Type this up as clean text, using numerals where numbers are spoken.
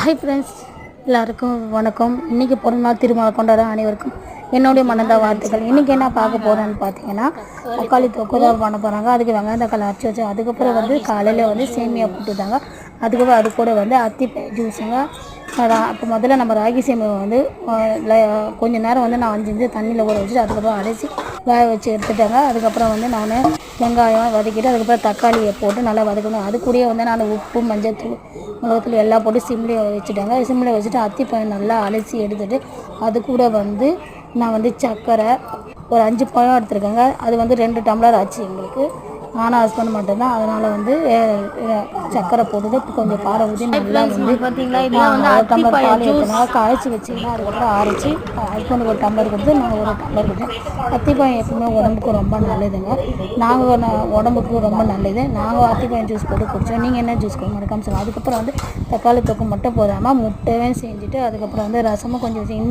Hi friends, எல்லாருக்கும் வணக்கம். இன்றைக்கி பிறந்தநாள் திருமண கொண்டாட அனைவருக்கும் என்னுடைய மனத வாழ்த்துக்கள். இன்றைக்கி என்ன பார்க்க போகிறோன்னு பார்த்தீங்கன்னா, தக்காளி தொக்கு தான் பண்ண போகிறாங்க. அதுக்கு வெங்காயம் தக்காளி அரைச்சி வச்சு, அதுக்கப்புறம் காலையில் சேமியா போட்டுட்டாங்க. அதுக்கப்புறம் அது கூட அத்திப்பழ ஜூஸுங்க. இப்போ முதல்ல நம்ம ராகி சேமியா கொஞ்சம் நேரம் நான் 5 நிமிஷம் தண்ணியில் ஊற வச்சுட்டு அதுக்கப்புறம் அரைச்சி வேக வச்சு எடுத்துட்டாங்க. அதுக்கப்புறம் நான் வெங்காயம் வதக்கிட்டு அதுக்கப்புறம் தக்காளியை போட்டு நல்லா வதக்கணும். அது கூடயே நான் உப்பு, மஞ்சள்தூள், மிளகாத்தூள் எல்லாம் போட்டு சிம்லேயே வச்சுட்டாங்க. சிம்மில் வச்சுட்டு அத்திப்பழம் நல்லா அலசி எடுத்துகிட்டு அது கூட நான் சர்க்கரை ஒரு 5 பழம் எடுத்துருக்கேங்க. அது 2 டம்ளர் ஆச்சு எங்களுக்கு. நானும் ஹஸ்பண்ட் மட்டும்தான். அதனால் சர்க்கரை போட்டுட்டு கொஞ்சம் பாலை ஊற்றி நல்லா டம்ளர் பால் எடுத்தனால காய்ச்சி வச்சிங்கன்னா அதுக்கப்புறம் அரைச்சி ஹஸ்பண்டுக்கு ஒரு டம்ளர் கொடுத்து நாங்கள் ஒரு டம்ளர் கொடுத்தோம். அத்திப்பழம் எப்பவுமே உடம்புக்கு ரொம்ப நல்லதுங்க. நாங்கள் உடம்புக்கு ரொம்ப நல்லது. நாங்கள் அத்திப்பழம் ஜூஸ் போட்டு குடித்தோம். நீங்கள் என்ன ஜூஸ் மறக்காமல் சொல்லுங்கள். அதுக்கப்புறம் தக்காளி தொக்கு மட்டும் போதாமல் முட்டையும் செஞ்சுட்டு அதுக்கப்புறம் ரசமும் கொஞ்சம் இன்னைக்கு